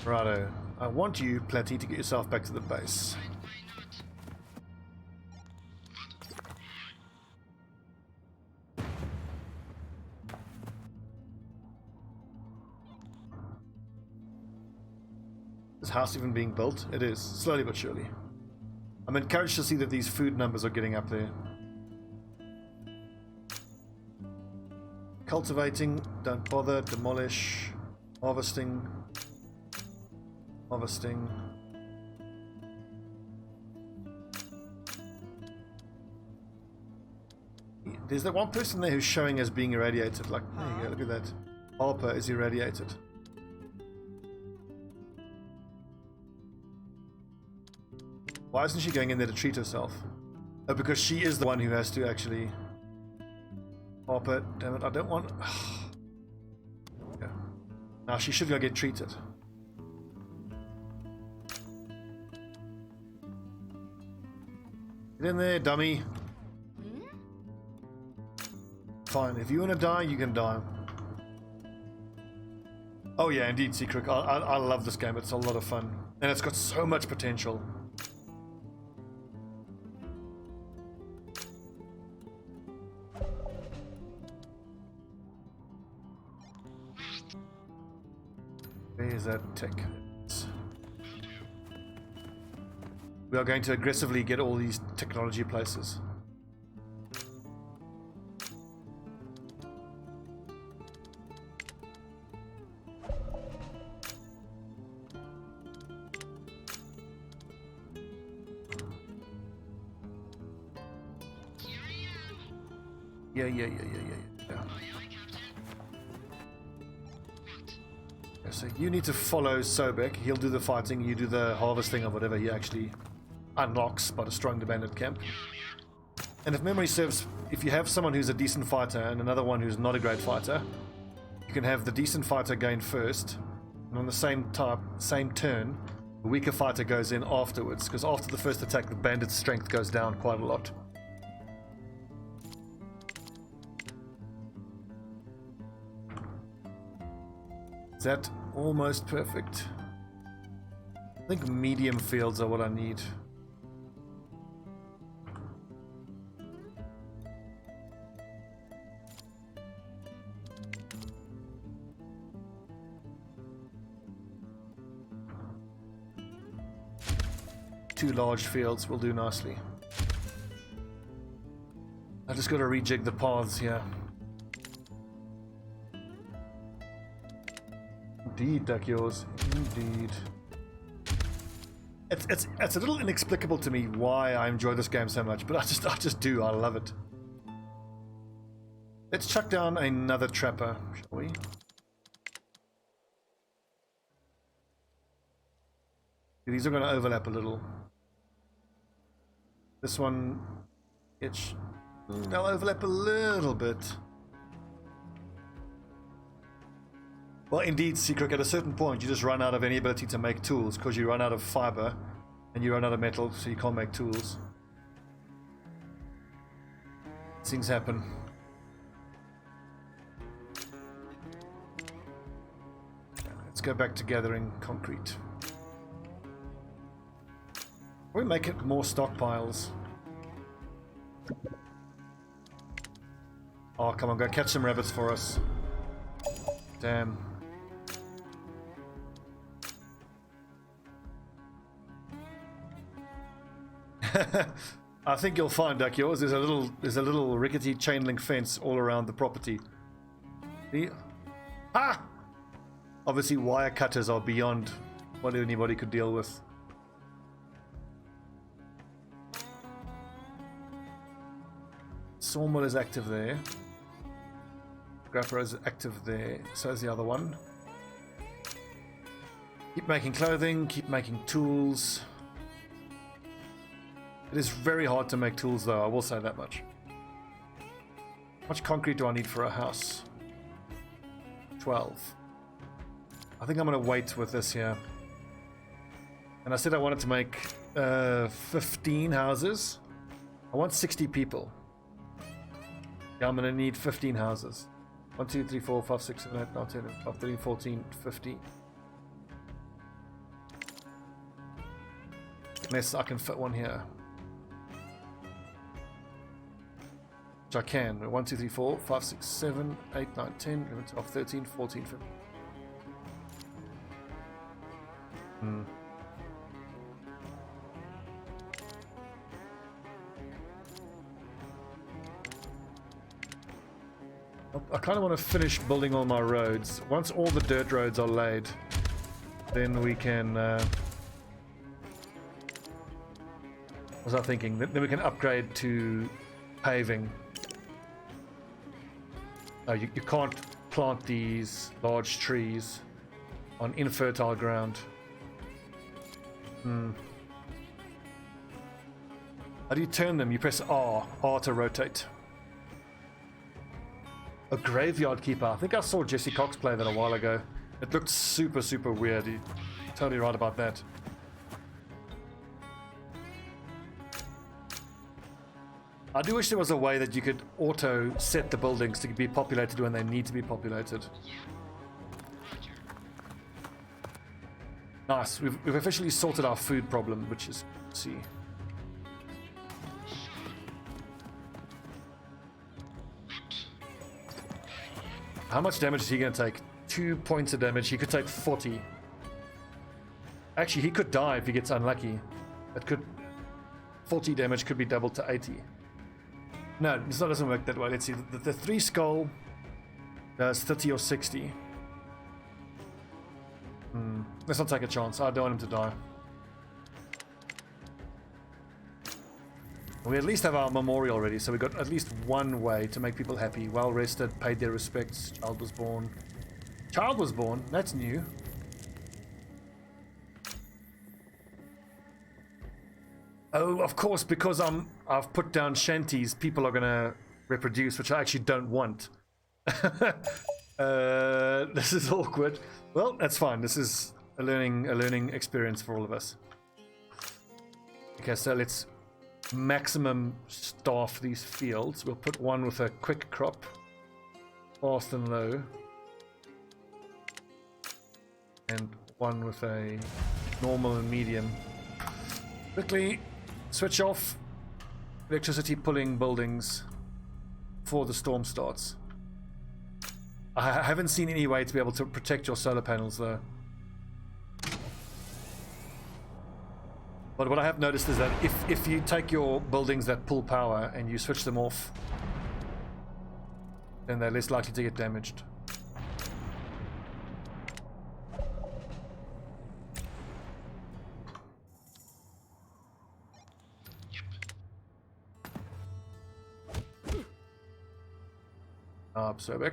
Righto. I want you, Platty, to get yourself back to the base. Is house even being built? It is, slowly but surely. I'm encouraged to see that these food numbers are getting up there. Cultivating, don't bother, demolish, harvesting, harvesting. There's that one person there who's showing as being irradiated. Like, there you go, look at that. Harper is irradiated. Why isn't she going in there to treat herself? Oh, because she is the one who has to actually... Harper, damn it, I don't want... Yeah. Now she should go get treated. Get in there, dummy. Fine, if you want to die, you can die. Oh yeah, indeed, Secret. I love this game. It's a lot of fun. And it's got so much potential. Where is that tech? We are going to aggressively get all these technology places. Yeah. So you need to follow Sobek. He'll do the fighting, you do the harvesting of whatever he actually unlocks by destroying the bandit camp. And if memory serves, if you have someone who's a decent fighter and another one who's not a great fighter, you can have the decent fighter gain first, and on the same turn, the weaker fighter goes in afterwards, because after the first attack, the bandit's strength goes down quite a lot. Is that almost perfect? I think medium fields are what I need. Two large fields will do nicely. I just got to rejig the paths here. Indeed, Dakios. Indeed. It's a little inexplicable to me why I enjoy this game so much, but I just do. I love it. Let's chuck down another trapper, shall we? These are going to overlap a little. This one, they'll overlap a little bit. Well, indeed, Secret, at a certain point, you just run out of any ability to make tools because you run out of fiber and you run out of metal, so you can't make tools. Things happen. Let's go back to gathering concrete. We make it more stockpiles. Oh, come on, go catch some rabbits for us. Damn. I think you'll find, Dakios, there's a little rickety chain link fence all around the property. See? Ah! Obviously, wire cutters are beyond what anybody could deal with. Sawmill is active there. Grapper is active there. So is the other one. Keep making clothing. Keep making tools. It is very hard to make tools, though. I will say that much. How much concrete do I need for a house? 12. I think I'm going to wait with this here. And I said I wanted to make 15 houses. I want 60 people. Yeah, I'm going to need 15 houses. 1, 2, 3, 4, 5, 6, 7, 8, 9, 10, 12, 13, 14, 15. Unless I can fit one here. Which I can. 1, 2, 3, 4, 5, 6, 7, 8, 9, 10, 11, 12, 13, 14, 15. I kind of want to finish building all my roads. Once all the dirt roads are laid, then we can... what was I thinking? Then we can upgrade to paving. Oh, you can't plant these large trees on infertile ground. How do you turn them? You press R to rotate. A graveyard keeper. I think I saw Jesse Cox play that a while ago. It looked super, super weird. You're totally right about that. I do wish there was a way that you could auto set the buildings to be populated when they need to be populated. Nice. We've officially sorted our food problem, which is... Let's see. How much damage is he going to take? 2 points of damage. He could take 40. Actually, he could die if he gets unlucky. It could... 40 damage could be doubled to 80. No, this doesn't work that way. Let's see. The 3 skull does 30 or 60. Let's not take a chance. I don't want him to die. We at least have our memorial already, so we got at least one way to make people happy. Well rested, paid their respects, child was born. Child was born? That's new. Oh, of course, because I've put down shanties, people are gonna reproduce, which I actually don't want. This is awkward. Well, that's fine. This is a learning experience for all of us. Okay, so let's maximum staff these fields. We'll put one with a quick crop, fast and low, and one with a normal and medium. Quickly switch off electricity pulling buildings before the storm starts. I haven't seen any way to be able to protect your solar panels though. But what I have noticed is that if you take your buildings that pull power and you switch them off, then they're less likely to get damaged. Stobbie.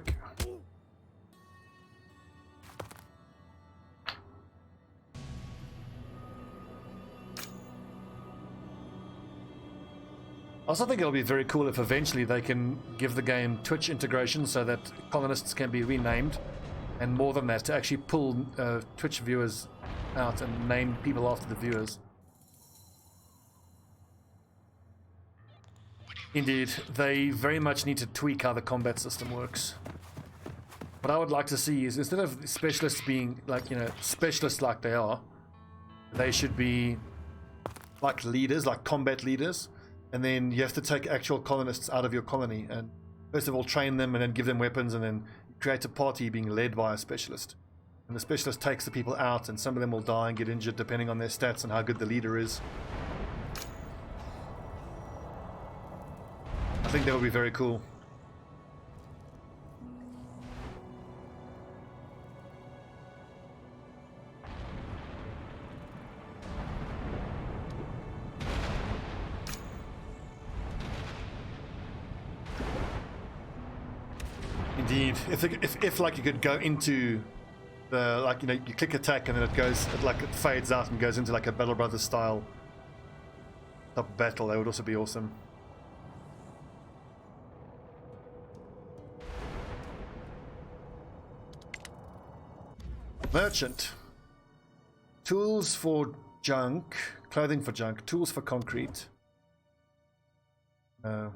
I also think it'll be very cool if eventually they can give the game Twitch integration so that colonists can be renamed, and more than that, to actually pull Twitch viewers out and name people after the viewers. Indeed, they very much need to tweak how the combat system works. What I would like to see is, instead of specialists being like, specialists like they are, they should be like leaders, like combat leaders. And then you have to take actual colonists out of your colony and first of all train them and then give them weapons and then create a party being led by a specialist. And the specialist takes the people out and some of them will die and get injured depending on their stats and how good the leader is. I think that would be very cool. Indeed, if like you could go into the you click attack and then it fades out and goes into like a Battle Brothers style top battle, that would also be awesome. Merchant. Tools for junk, clothing for junk, tools for concrete. I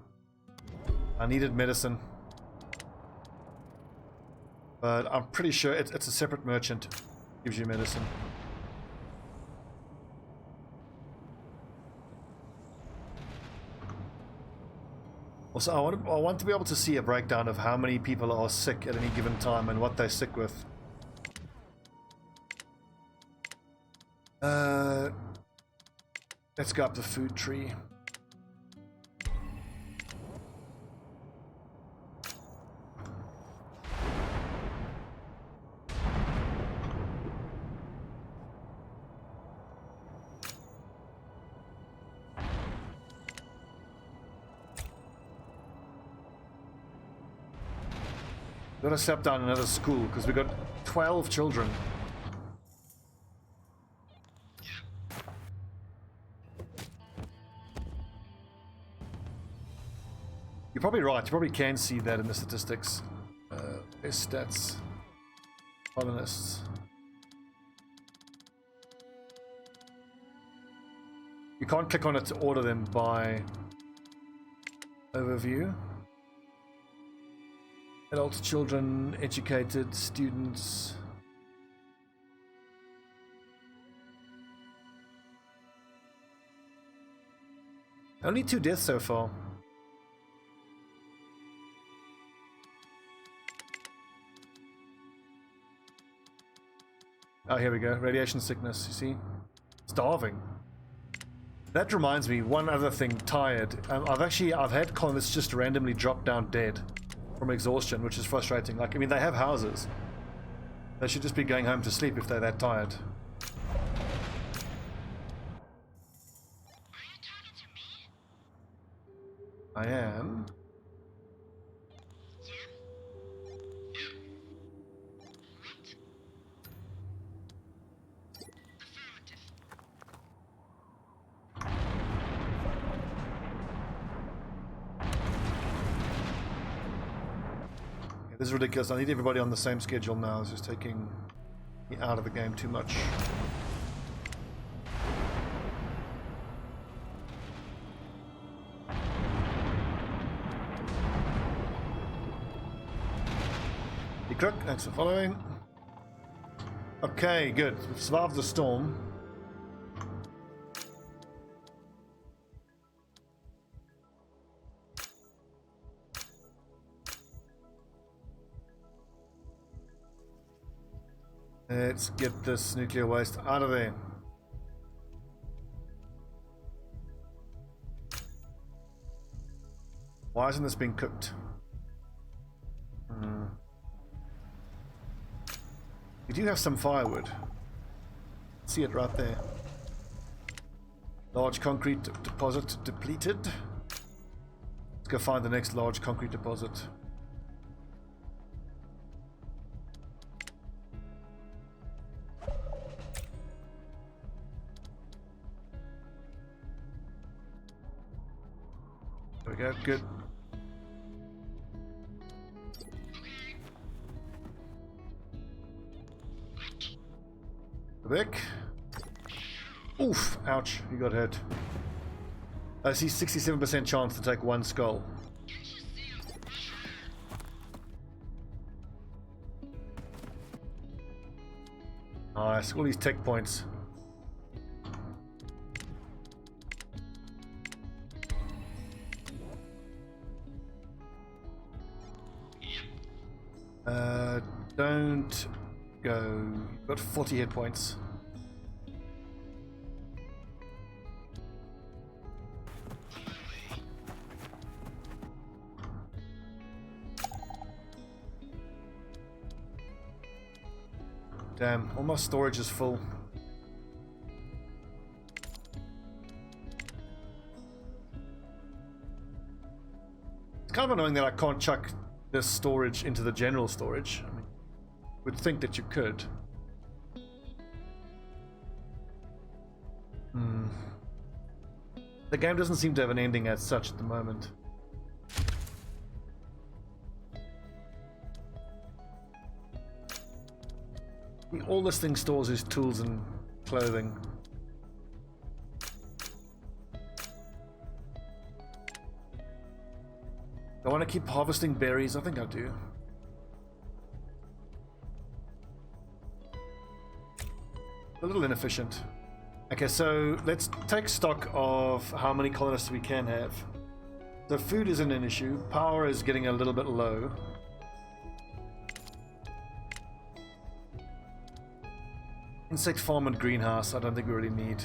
needed medicine. But I'm pretty sure it's a separate merchant gives you medicine. Also, I want to be able to see a breakdown of how many people are sick at any given time and what they're sick with. Let's go up the food tree. Gotta step down another school because we got 12 children. You're probably right. You probably can see that in the statistics. There's stats. Colonists. You can't click on it to order them by overview. Adult children, educated students. Only 2 deaths so far. Oh, here we go. Radiation sickness, you see? Starving. That reminds me, one other thing, tired. I've had colonists just randomly drop down dead from exhaustion, which is frustrating. Like, I mean, they have houses. They should just be going home to sleep if they're that tired. Are you talking to me? I am. Yeah? Yeah. What? Affirmative. This is ridiculous. I need everybody on the same schedule now. It's just taking me out of the game too much. Hey Crook, thanks for following. Okay, good. We've survived the storm. Let's get this nuclear waste out of there. Why isn't this being cooked? We do have some firewood. See it right there. Large concrete deposit depleted. Let's go find the next large concrete deposit. There we go, good. Vic. Oof, ouch, you got hurt. I see 67% chance to take 1 skull. Nice, all these tech points. Don't go. You've got 40 hit points. Damn, all my storage is full. It's kind of annoying that I can't chuck this storage into the general storage. I mean, would think that you could. The game doesn't seem to have an ending as such at the moment. All this thing stores is tools and clothing. Do I want to keep harvesting berries? I think I do. A little inefficient. Okay, so let's take stock of how many colonists we can have. So food isn't an issue. Power is getting a little bit low. Insect farm and greenhouse, I don't think we really need.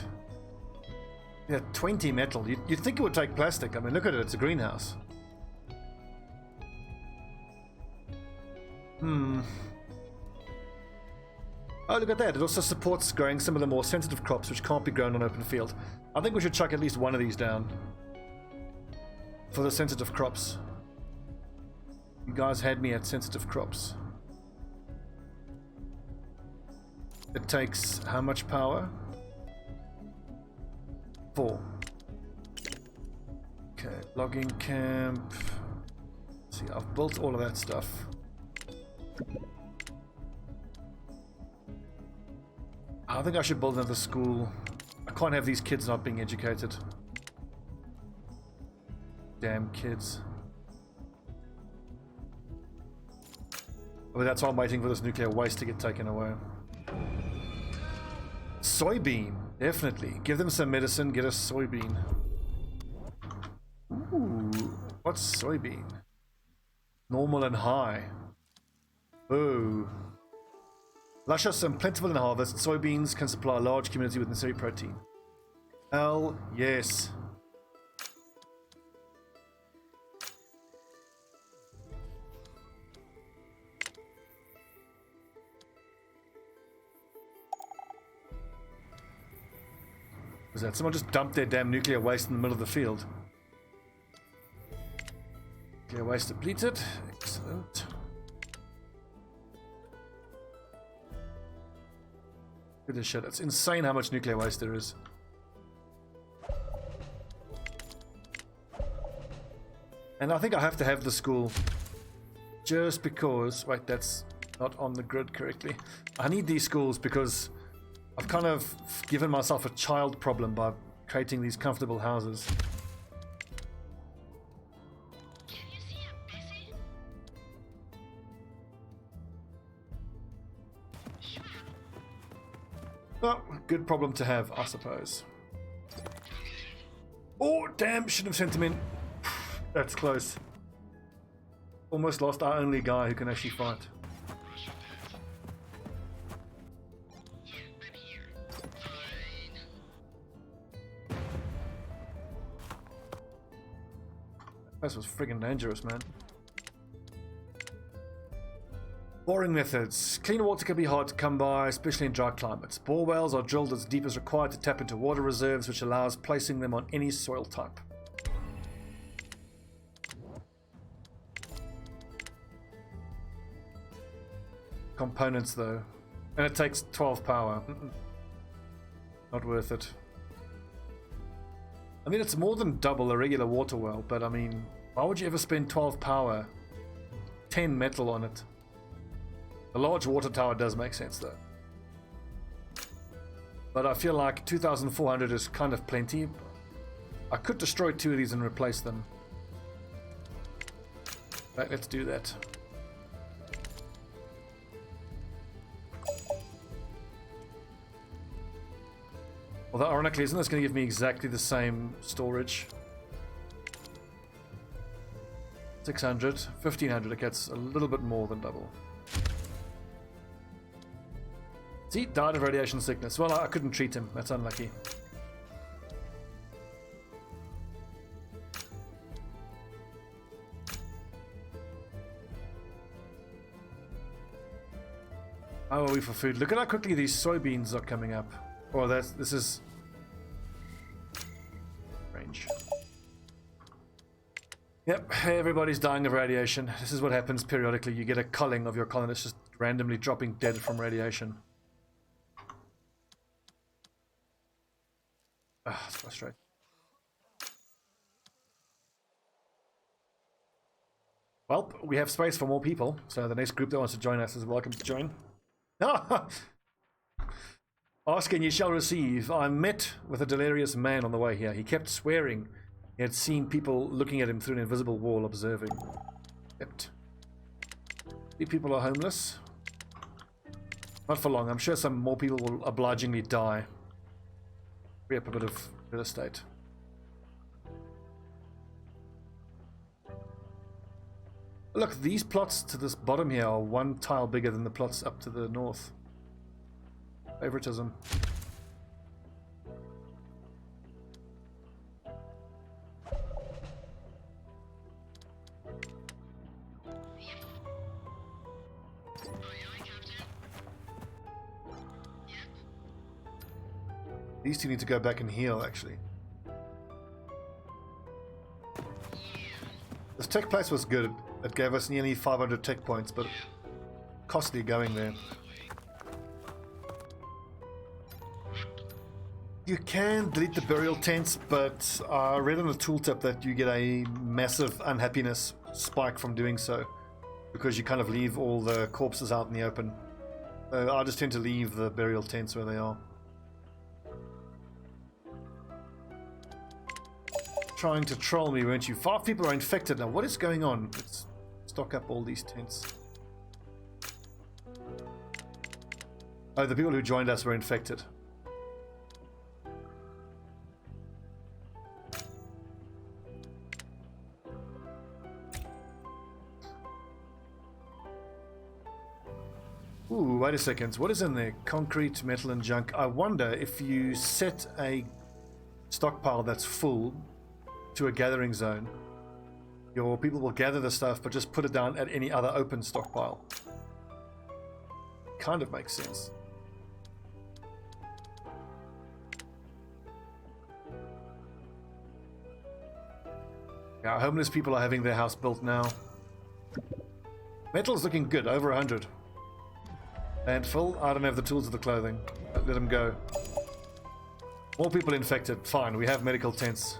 Yeah, 20 metal. You'd think it would take plastic. I mean, look at it, it's a greenhouse. Oh, look at that. It also supports growing some of the more sensitive crops which can't be grown on open field. I think we should chuck at least one of these down. For the sensitive crops. You guys had me at sensitive crops. It takes how much power? 4. Okay, logging camp. Let's see, I've built all of that stuff. I think I should build another school. I can't have these kids not being educated. Damn kids. But that's why I'm waiting for this nuclear waste to get taken away. Soybean, definitely. Give them some medicine, get a soybean. Ooh, what's soybean? Normal and high. Oh. Luscious and plentiful in harvest, soybeans can supply a large community with necessary protein. Hell yes. Was that someone just dumped their damn nuclear waste in the middle of the field? Nuclear waste depleted. Excellent. Look at this shit. It's insane how much nuclear waste there is. And I think I have to have the school just because... Wait, that's not on the grid correctly. I need these schools because I've kind of given myself a child problem by creating these comfortable houses. Can you see I'm busy? Sure. Oh, good problem to have, I suppose. Oh, damn, should have sent him in. That's close. Almost lost our only guy who can actually fight. Yeah, I'm here. Fine. This was friggin' dangerous, man. Boring methods. Clean water can be hard to come by, especially in dry climates. Bore wells are drilled as deep as required to tap into water reserves, which allows placing them on any soil type. Components, though. And it takes 12 power. Not worth it. I mean, it's more than double a regular water well, but I mean, why would you ever spend 12 power, 10 metal on it? A large water tower does make sense, though. But I feel like 2,400 is kind of plenty. I could destroy 2 of these and replace them. Right, let's do that. Although, ironically, isn't this going to give me exactly the same storage? 600, 1,500, it gets a little bit more than double. See, died of radiation sickness. Well, I couldn't treat him. That's unlucky. How are we for food? Look at how quickly these soybeans are coming up. Oh, this is range. Yep, everybody's dying of radiation. This is what happens periodically. You get a culling of your colonists just randomly dropping dead from radiation. Ah, it's frustrating. Well, we have space for more people, so the next group that wants to join us is welcome to join. Ask and ye shall receive. I met with a delirious man on the way here. He kept swearing he had seen people looking at him through an invisible wall, observing. Kept. These people are homeless. Not for long. I'm sure some more people will obligingly die. Free up a bit of real estate. Look, these plots to this bottom here are one tile bigger than the plots up to the north. Favoritism. These two need to go back and heal, actually. This tech place was good. It gave us nearly 500 tech points, but costly going there. You can delete the burial tents, but I read on the tooltip that you get a massive unhappiness spike from doing so, because you kind of leave all the corpses out in the open. So I just tend to leave the burial tents where they are. Trying to troll me, weren't you? 5 people are infected now. What is going on? Let's stock up all these tents. Oh, the people who joined us were infected. Ooh, wait a second. What is in there? Concrete, metal, and junk. I wonder if you set a stockpile that's full to a gathering zone, your people will gather the stuff but just put it down at any other open stockpile. Kind of makes sense. Yeah, homeless people are having their house built now. Metal's looking good, over 100. Landfill, I don't have the tools or the clothing. Let them go. More people infected, fine, we have medical tents.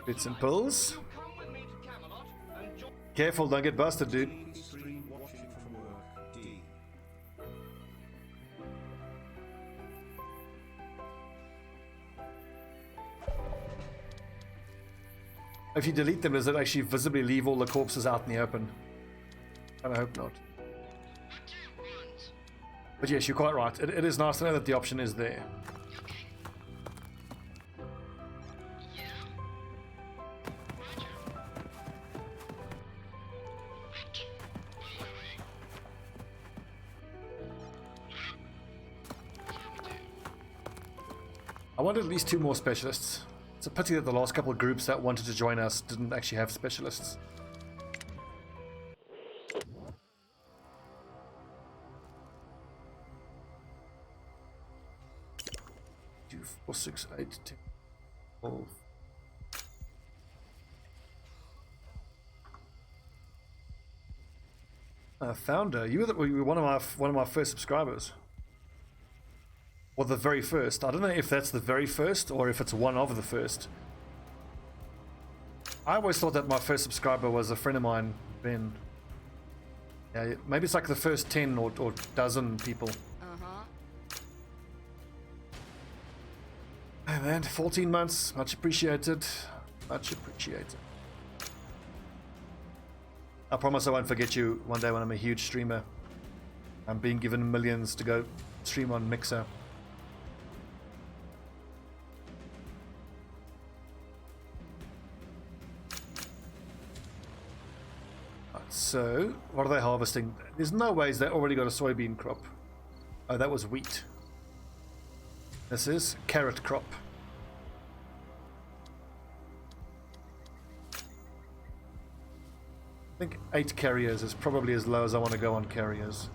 Bits and pills. Careful, don't get busted, dude. If you delete them, does it actually visibly leave all the corpses out in the open? I hope not. But yes, you're quite right. It is nice to know that the option is there. I wanted at least 2 more specialists. It's a pity that the last couple of groups that wanted to join us didn't actually have specialists. 2, 4, 6, 8, 10, 12. Founder, you were one of my first subscribers. Or the very first. I don't know if that's the very first or if it's one of the first. I always thought that my first subscriber was a friend of mine, Ben. Yeah, maybe it's like the first 10 or dozen people. Hey man, 14 months, much appreciated. Much appreciated. I promise I won't forget you one day when I'm a huge streamer. I'm being given millions to go stream on Mixer. So, what are they harvesting? There's no ways they already got a soybean crop. Oh, that was wheat. This is carrot crop. I think 8 carriers is probably as low as I want to go on carriers.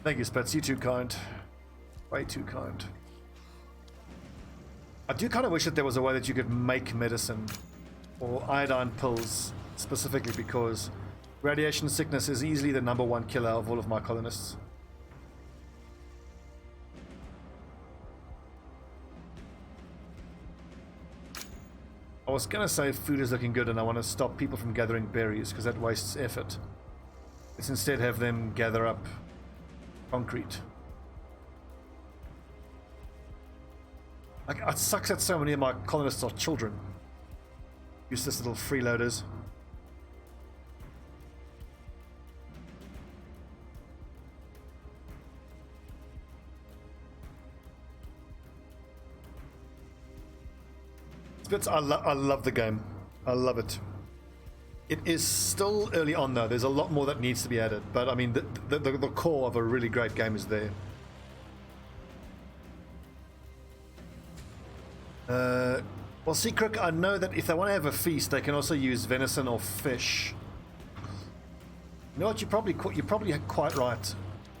Thank you, Spets. You too kind. Way too kind. I do kind of wish that there was a way that you could make medicine or iodine pills specifically, because radiation sickness is easily the #1 killer of all of my colonists. I was gonna say food is looking good and I want to stop people from gathering berries because that wastes effort. Let's instead have them gather up concrete. Like, it sucks that so many of my colonists are children. Useless little freeloaders. Spits, I love the game. I love it. It is still early on though. There's a lot more that needs to be added. But I mean, the core of a really great game is there. Well, see, Crook, I know that if they want to have a feast, they can also use venison or fish. You know what? You're probably quite right.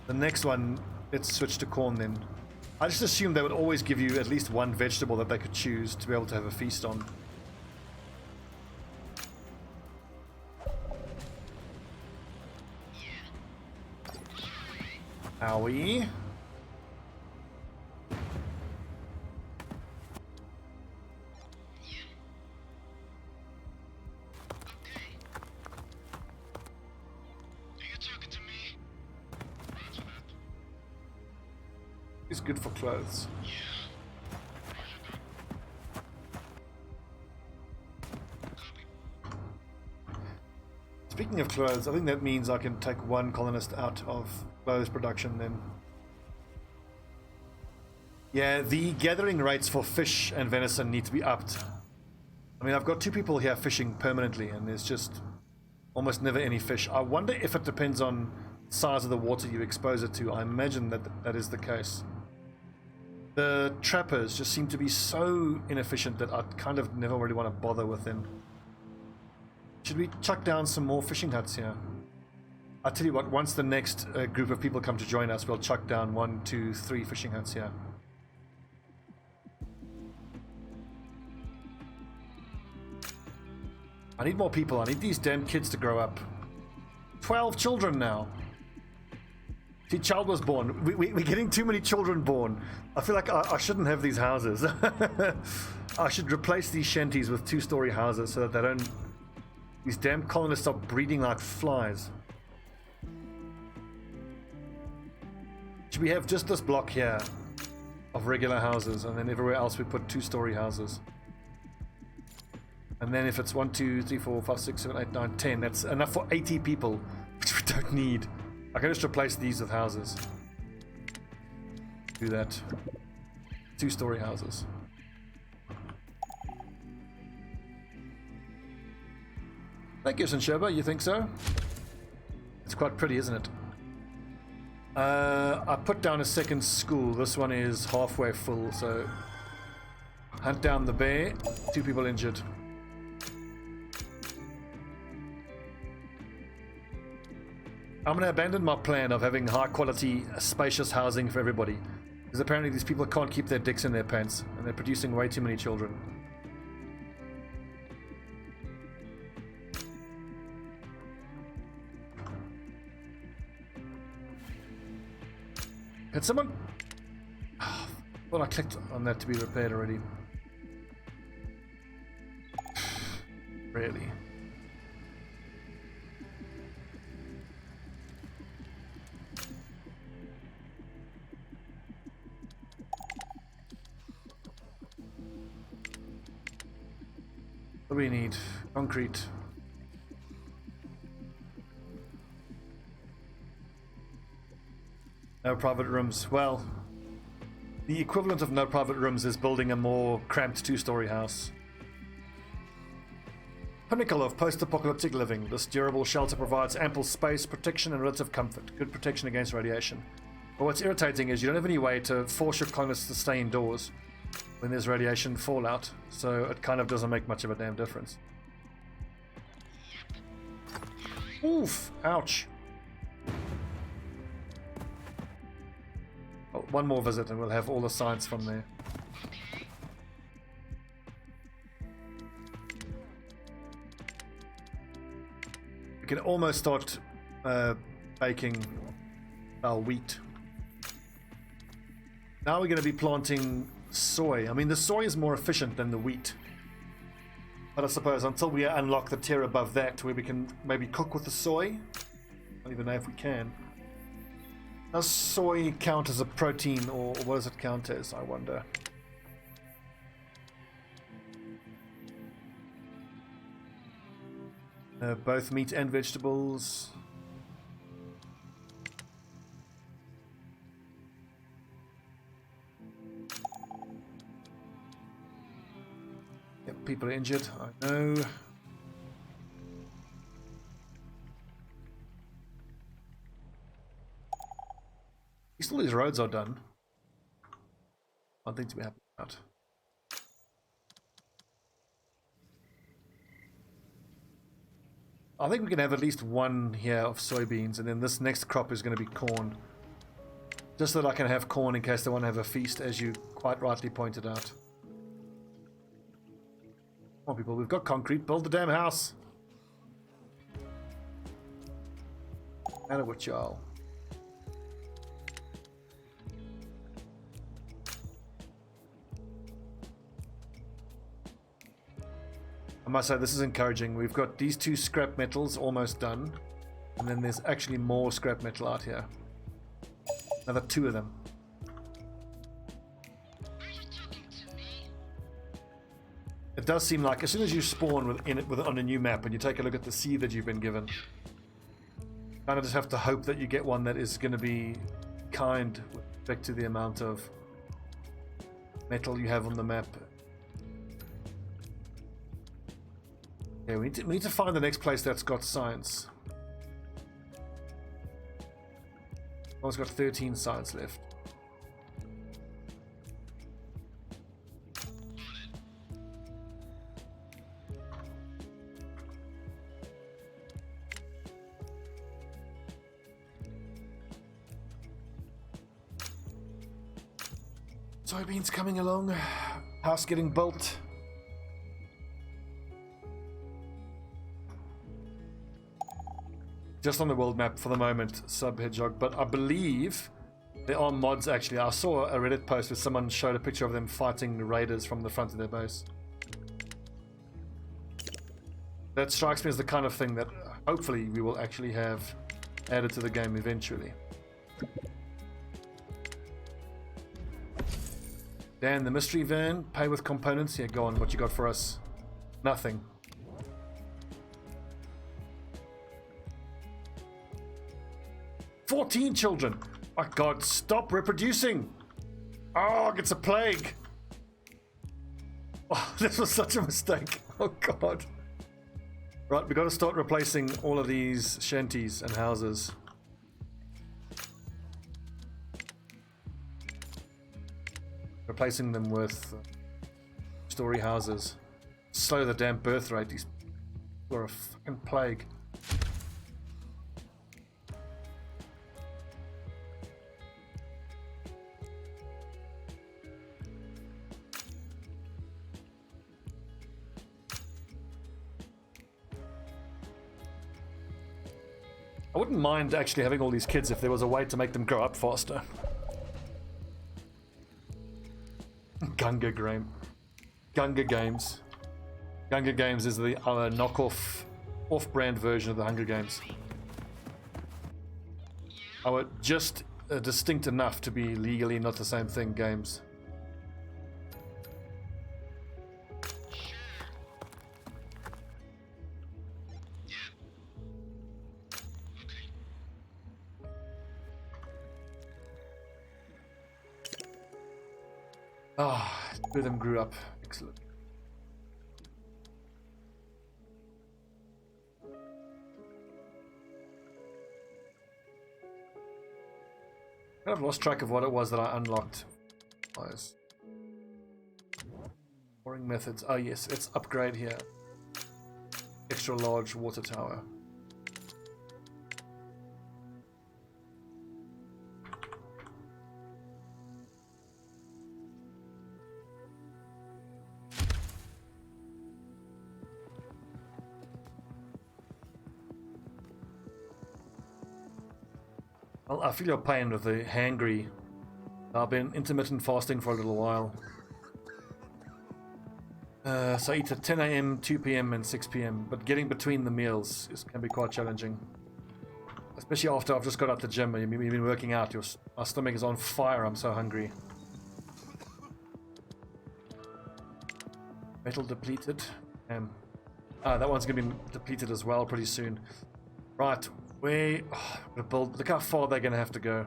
The next one, let's switch to corn then. I just assumed they would always give you at least one vegetable that they could choose to be able to have a feast on. Owie. It's good for clothes. Speaking of clothes, I think that means I can take one colonist out of clothes production then. Yeah, the gathering rates for fish and venison need to be upped. I mean, I've got 2 people here fishing permanently and there's just almost never any fish. I wonder if it depends on the size of the water you expose it to. I imagine that that is the case. The trappers just seem to be so inefficient that I kind of never really want to bother with them. Should we chuck down some more fishing huts here? I'll tell you what, once the next group of people come to join us, we'll chuck down 1, 2, 3 fishing huts here. I need more people. I need these damn kids to grow up. 12 children now. See, child was born. We're getting too many children born. I feel like I shouldn't have these houses. I should replace these shanties with 2-story houses so that they don't... These damn colonists stop breeding like flies. Should we have just this block here of regular houses and then everywhere else we put 2-story houses? And then if it's 1, 2, 3, 4, 5, 6, 7, 8, 9, 10, that's enough for 80 people, which we don't need. I can just replace these with houses. Do that. 2-story houses. Thank you, Shinshaba. You think so? It's quite pretty, isn't it? I put down a second school. This one is halfway full, so... Hunt down the bear. 2 people injured. I'm going to abandon my plan of having high quality, spacious housing for everybody. Because apparently these people can't keep their dicks in their pants. And they're producing way too many children. Can someone... Oh, well, I clicked on that to be repaired already. Really? What do we need? Concrete. No private rooms. Well, the equivalent of no private rooms is building a more cramped 2-story house. Pinnacle of post-apocalyptic living. This durable shelter provides ample space, protection, and relative comfort. Good protection against radiation. But what's irritating is you don't have any way to force your colonists to stay indoors when there's radiation fallout, so it kind of doesn't make much of a damn difference. Oof! Ouch! Oh, one more visit and we'll have all the science from there. We can almost start baking our wheat. Now we're going to be planting soy. I mean, the soy is more efficient than the wheat. But I suppose until we unlock the tier above that, where we can maybe cook with the soy. I don't even know if we can. Does soy count as a protein, or what does it count as, I wonder? Both meat and vegetables. Yep, people are injured, I know. At least all these roads are done. One thing to be happy about. I think we can have at least one here of soybeans, and then this next crop is going to be corn. Just so that I can have corn in case they want to have a feast, as you quite rightly pointed out. Come on, people, we've got concrete. Build the damn house. Matter what, y'all. I must say, this is encouraging. We've got these 2 scrap metals almost done. And then there's actually more scrap metal out here. Another 2 of them. Are you talking to me? It does seem like as soon as you spawn on a new map and you take a look at the seed that you've been given, you kind of just have to hope that you get one that is going to be kind with respect to the amount of metal you have on the map. Yeah, we need to find the next place that's got science. One's got 13 science left. Soybeans coming along. House getting built. Just on the world map for the moment, Sub-Hedgehog, but I believe there are mods actually. I saw a Reddit post where someone showed a picture of them fighting the raiders from the front of their base. That strikes me as the kind of thing that hopefully we will actually have added to the game eventually. Dan, the mystery van, pay with components. Yeah, go on, what you got for us? Nothing. 14 children! My god, stop reproducing! Oh, it's a plague! Oh, this was such a mistake. Oh god. Right, we got to start replacing all of these shanties and houses. Replacing them with story houses. Slow the damn birth rate. These people are a fucking plague. I wouldn't mind actually having all these kids if there was a way to make them grow up faster. Gunga Games. Gunga Games is the knockoff, off-brand version of the Hunger Games. Our just distinct enough to be legally not the same thing games. Ah, oh, 2 of them grew up. Excellent. I've lost track of what it was that I unlocked. Nice. Boring methods. Oh yes, it's upgrade here. Extra large water tower. Well, I feel your pain with the hangry. I've been intermittent fasting for a little while. So I eat at 10 AM, 2 PM and 6 PM, but getting between the meals can be quite challenging. Especially after I've just got out the gym and you've been working out, my stomach is on fire, I'm so hungry. Metal depleted. That one's going to be depleted as well pretty soon. Right. Look how far they're going to have to go.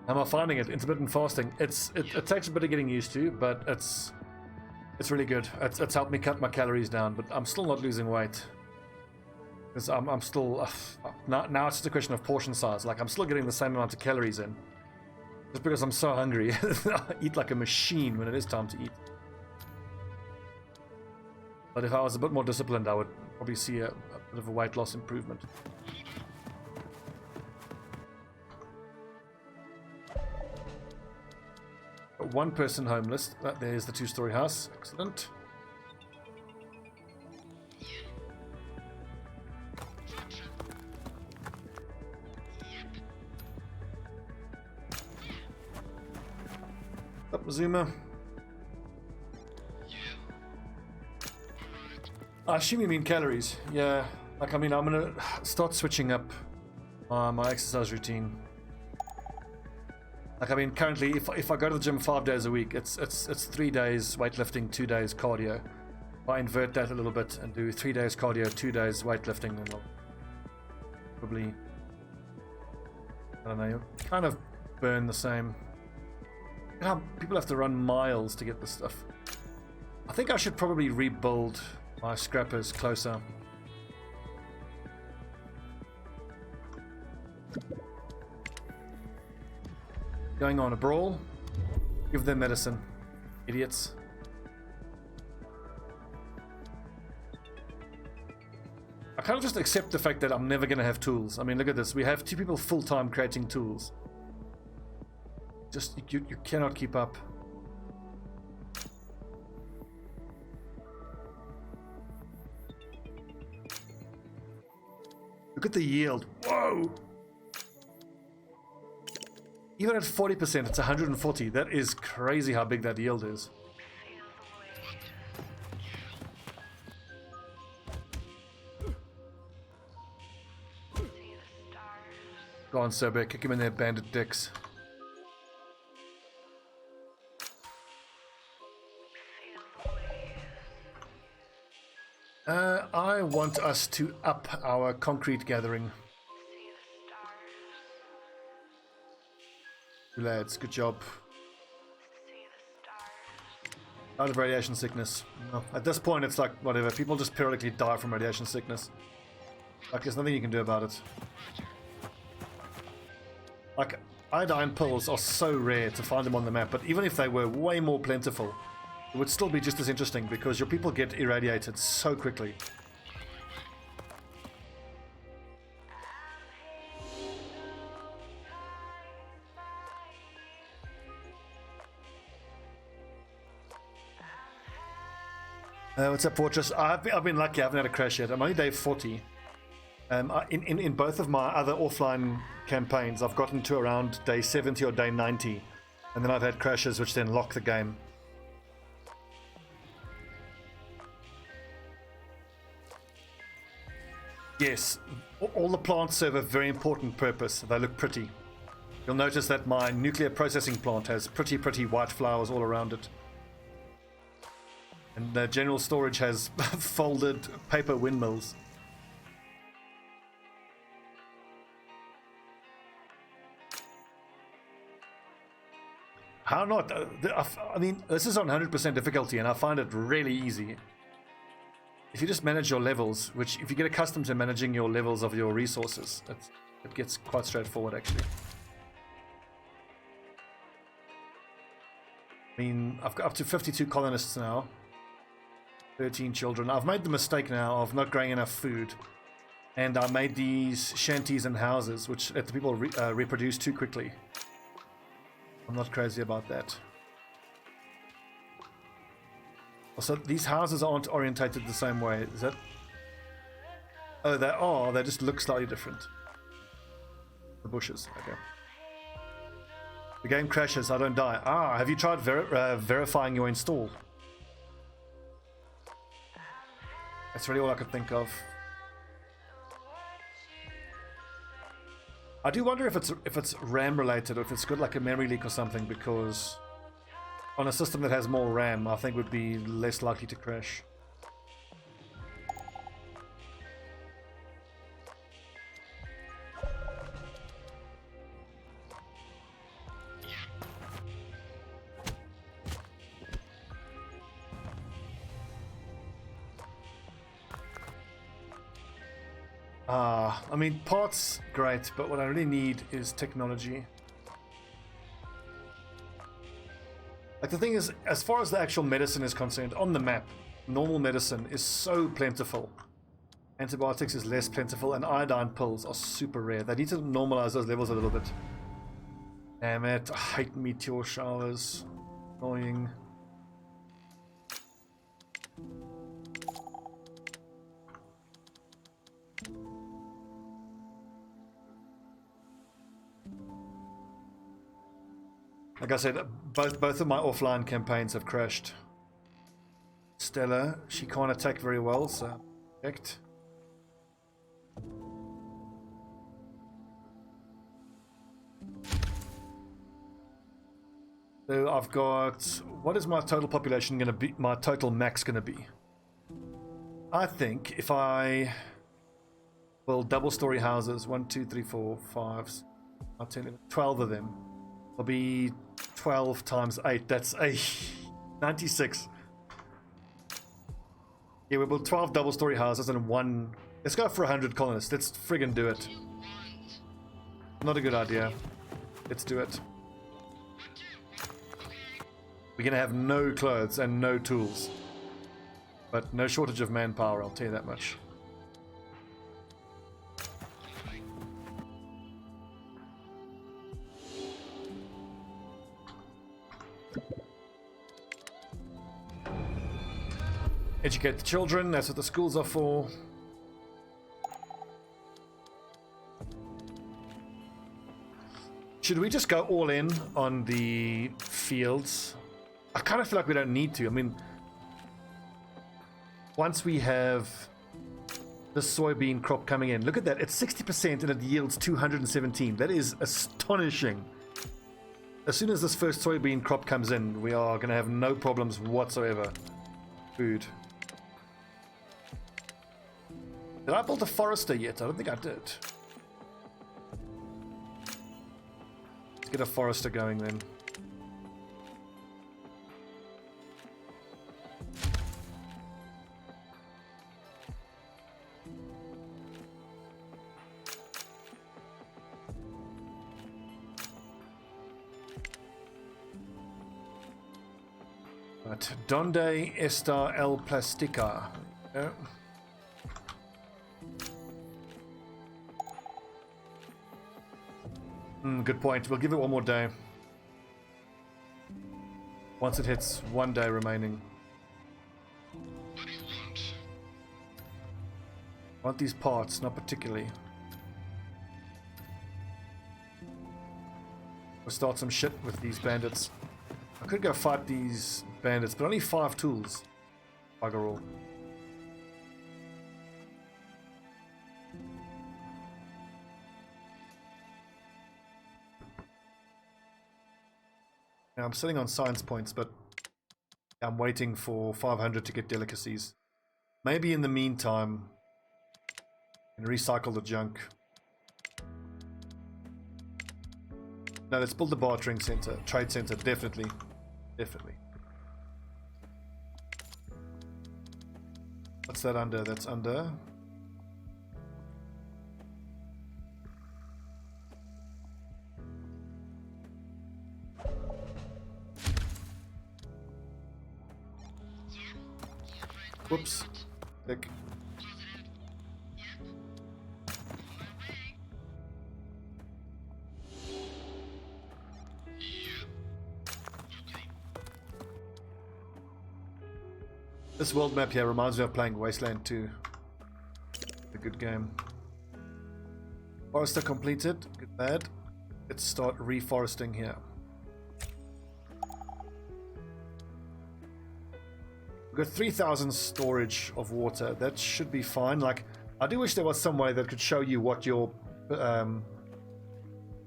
Am I finding it? Intermittent fasting. It takes a bit of getting used to, but it's really good. It's helped me cut my calories down, but I'm still not losing weight. Because I'm still now it's just a question of portion size. Like I'm still getting the same amount of calories in. Just because I'm so hungry. I eat like a machine when it is time to eat. But if I was a bit more disciplined, I would probably see a bit of a weight loss improvement. One person homeless. There's the two-story house. Excellent. Up, Mazuma. I assume you mean calories. Yeah. Like, I mean, I'm gonna start switching up my exercise routine. Like, I mean, currently, if I go to the gym 5 days a week, it's 3 days weightlifting, 2 days cardio. If I invert that a little bit and do 3 days cardio, 2 days weightlifting, then I'll probably, I don't know, kind of burn the same. You know, people have to run miles to get this stuff. I think I should probably rebuild my scrappers closer. Going on a brawl. Give them medicine. Idiots. I kind of just accept the fact that I'm never going to have tools. I mean, look at this. We have 2 people full-time creating tools. Just, you cannot keep up. Look at the yield. Whoa! Even at 40%, it's 140. That is crazy how big that yield is. Go on, Serber. Kick him in there, bandit dicks. I want us to up our concrete gathering. Lads, good job. Out of radiation sickness. No. At this point, it's like, whatever. People just periodically die from radiation sickness. Like, there's nothing you can do about it. Like, iodine pills are so rare to find them on the map, but even if they were way more plentiful, it would still be just as interesting because your people get irradiated so quickly. What's up, Fortress? I've been lucky. I haven't had a crash yet. I'm only day 40. In both of my other offline campaigns, I've gotten to around day 70 or day 90, and then I've had crashes which then lock the game. Yes, all the plants serve a very important purpose. They look pretty. You'll notice that my nuclear processing plant has pretty white flowers all around it. And the general storage has folded paper windmills. How not? I mean, this is on 100% difficulty, and I find it really easy. If you just manage your levels, which if you get accustomed to managing your levels of your resources, it gets quite straightforward, actually. I mean, I've got up to 52 colonists now. 13 children. I've made the mistake now of not growing enough food, and I made these shanties and houses which let the people reproduce too quickly. I'm not crazy about that. Also, these houses aren't orientated the same way. Is that? Oh, they are. They just look slightly different. The bushes. Okay. The game crashes. I don't die. Ah, have you tried verifying your install? That's really all I could think of. I do wonder if it's RAM related or if it's got like a memory leak or something, because on a system that has more RAM, I think would be less likely to crash. I mean, parts, great, but what I really need is technology. Like, the thing is, as far as the actual medicine is concerned, on the map, normal medicine is so plentiful. Antibiotics is less plentiful, and iodine pills are super rare. They need to normalize those levels a little bit. Damn it, I hate meteor showers. Annoying. Like I said, both of my offline campaigns have crashed. Stella, she can't attack very well, so checked. So I've got, what is my total population going to be, my total max going to be? I think if I build double-story houses, 1, 2, 3, 4, 5, 10, 12 of them, will be 12 times 8, that's 96. Yeah, we build 12 double-story houses and one, let's go for 100 colonists, let's friggin' do it. Not a good idea, let's do it. We're gonna have no clothes and no tools, but no shortage of manpower, I'll tell you that much. Educate the children, that's what the schools are for. Should we just go all in on the fields? I kind of feel like we don't need to. I mean, once we have the soybean crop coming in, look at that, it's 60% and it yields 217. That is astonishing. As soon as this first soybean crop comes in, we are going to have no problems whatsoever. Food. Did I build a forester yet? I don't think I did. Let's get a forester going then. Right. Donde está el plastica? Yeah. Good point. We'll give it one more day. Once it hits 1 day remaining. What do you want? I want these parts, not particularly. We'll start some shit with these bandits. I could go fight these bandits, but only 5 tools. Bugger all. Now I'm sitting on science points, but I'm waiting for 500 to get delicacies. Maybe in the meantime, I can recycle the junk. No, let's build the bartering center, trade center, definitely. Definitely. What's that under? That's under. Whoops. Click. This world map here reminds me of playing Wasteland 2. A good game. Forester completed. Good lad. Let's start reforesting here. We've got 3,000 storage of water. That should be fine. Like, I do wish there was some way that could show you what your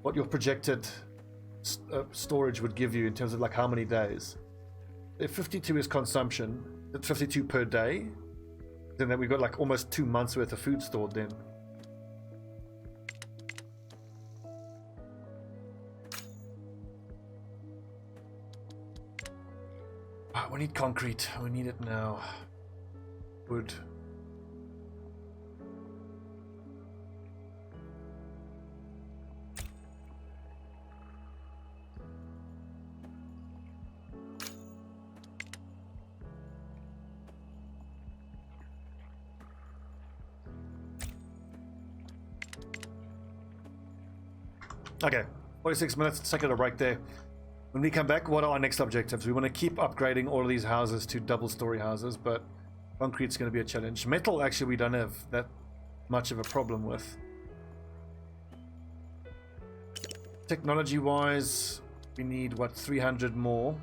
projected storage would give you in terms of like how many days. If 52 is consumption, that's 52 per day, then we've got like almost 2 months worth of food stored then. We need concrete. We need it now. Wood. Okay, 46 minutes. Let's take a little break there. When we come back, what are our next objectives? We want to keep upgrading all of these houses to double-story houses, but concrete's going to be a challenge. Metal, actually, we don't have that much of a problem with. Technology-wise, we need, what, 300 more?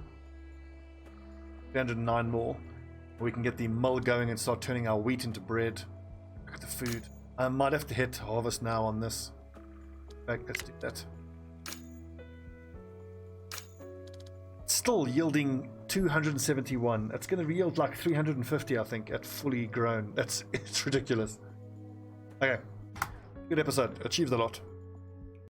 309 more. We can get the mill going and start turning our wheat into bread. Look at the food. I might have to hit harvest now on this. In fact, let's do that. Still yielding 271. It's going to yield like 350, I think, at fully grown. It's ridiculous. Okay, good episode. Achieved a lot.